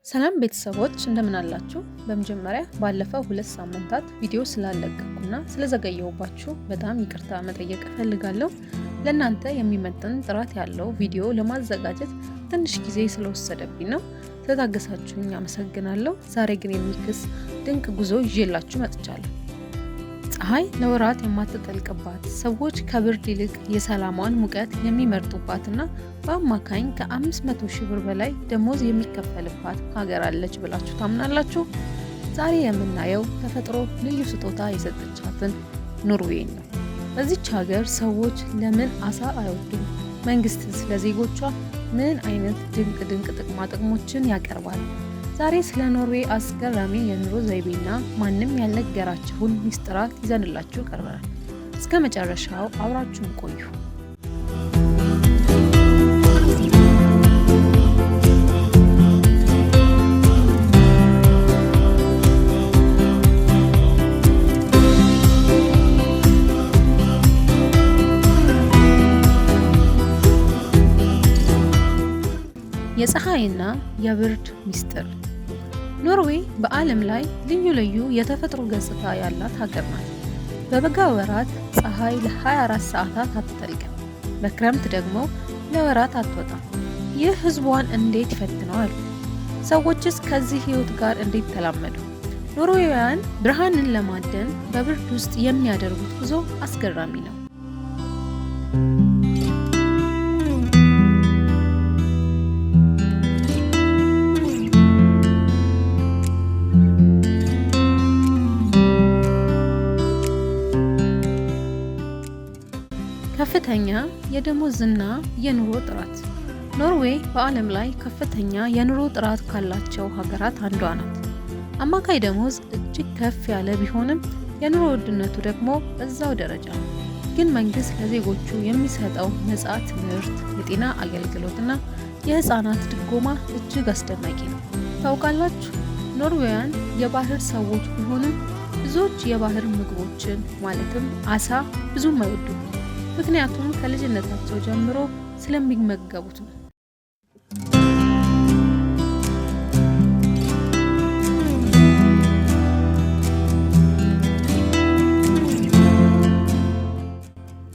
ሰላም ቤተሰቦች እንደምን አላችሁ? በመጀመሪያ ባለፈው 2 ሳምንታት ቪዲዮ ስላለቀኩና ስለዘገየሁባችሁ በጣም ይቅርታ መጠየቅ እፈልጋለሁ። ለእናንተ የሚመጥን ጥራት ያለው ቪዲዮ ለማዘጋጀት ትንሽ ጊዜ ስለወሰደብኝ ነው። ስለታገሳችሁኝ አመሰግናለሁ። ዛሬ ግን የሚክስ ድንቅ ጉዞ ይዤላችሁ መጥቻለሁ። ፀሐይ ለወራት የማትጠልቅባት፣ ሰዎች ከብርድ ይልቅ የሰላሟን ሙቀት የሚመርጡባትና በአማካኝ ከ500 ሺህ ብር በላይ ደሞዝ የሚከፈልባት ሀገር አለች ብላችሁ ታምናላችሁ? ዛሬ የምናየው ተፈጥሮ ልዩ ስጦታ የሰጠቻትን ኖርዌይን ነው። በዚች ሀገር ሰዎች ለምን አሳ አይወዱም? መንግስትስ ለዜጎቿ ምን አይነት ድንቅ ጥቅማ ጥቅሞችን ያቀርባል? ዛሬ ስለ ኖርዌይ አስገራሚ የኑሮ ዘይቤና ማንም ያልነገራችሁን ሚስጥራት ይዘንላችሁ ቀርበናል። እስከ መጨረሻው አብራችሁን ቆዩ። የፀሐይና የብርድ ሚስጥር። ኖርዌይ በዓለም ላይ ልዩ የተፈጥሮ ገጽታ ያላት ሀገር ናት። በበጋ ወራት ፀሐይ ለ24 ሰዓታት አትጠልቅም፣ በክረምት ደግሞ ለወራት አትወጣም። ይህ ህዝቧን እንዴት ይፈትነዋል? ሰዎችስ ከዚህ ህይወት ጋር እንዴት ተላመዱ? ኖርዌያውያን ብርሃንን ለማደን በብርድ ውስጥ የሚያደርጉት ጉዞ አስገራሚ ነው። ከፍተኛ የደሞዝና የኑሮ ጥራት። ኖርዌይ በዓለም ላይ ከፍተኛ የኑሮ ጥራት ካላቸው ሀገራት አንዷ ናት። አማካይ ደሞዝ እጅግ ከፍ ያለ ቢሆንም የኑሮ ውድነቱ ደግሞ በዛው ደረጃ ነው። ግን መንግስት ለዜጎቹ የሚሰጠው ነፃ ትምህርት፣ የጤና አገልግሎትና የህፃናት ድጎማ እጅግ አስደናቂ ነው። ታውቃላችሁ፣ ኖርዌያውያን የባህር ሰዎች ቢሆንም ብዙዎች የባህር ምግቦችን ማለትም አሳ ብዙም አይወዱም። ምክንያቱም ከልጅነታቸው ጀምሮ ስለሚመገቡት ነው።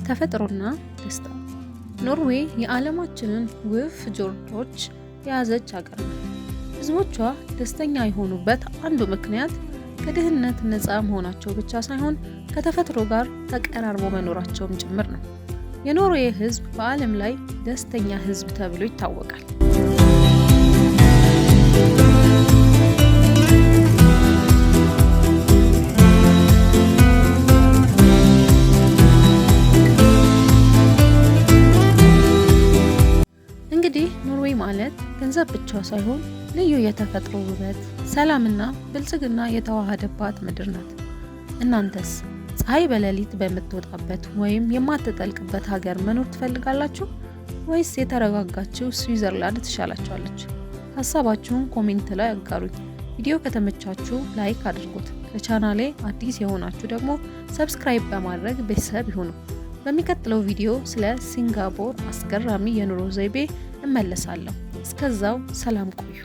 ተፈጥሮና ደስታ። ኖርዌይ የዓለማችንን ውብ ፊዮርዶች የያዘች ሀገር ናት። ህዝቦቿ ደስተኛ የሆኑበት አንዱ ምክንያት ከድህነት ነፃ መሆናቸው ብቻ ሳይሆን ከተፈጥሮ ጋር ተቀራርቦ መኖራቸውም ጭምር ነው። የኖርዌይ ህዝብ በዓለም ላይ ደስተኛ ህዝብ ተብሎ ይታወቃል። እንግዲህ ኖርዌይ ማለት ገንዘብ ብቻ ሳይሆን ልዩ የተፈጥሮ ውበት፣ ሰላምና ብልጽግና የተዋሃደባት ምድር ናት። እናንተስ ፀሐይ በሌሊት በምትወጣበት ወይም የማትጠልቅበት ሀገር መኖር ትፈልጋላችሁ ወይስ የተረጋጋችው ስዊዘርላንድ ትሻላችኋለች? ሀሳባችሁን ኮሜንት ላይ አጋሩኝ። ቪዲዮ ከተመቻችሁ ላይክ አድርጉት። ለቻናሌ አዲስ የሆናችሁ ደግሞ ሰብስክራይብ በማድረግ ቤተሰብ ይሁኑ። በሚቀጥለው ቪዲዮ ስለ ሲንጋፖር አስገራሚ የኑሮ ዘይቤ እመለሳለሁ። እስከዛው ሰላም ቆዩ።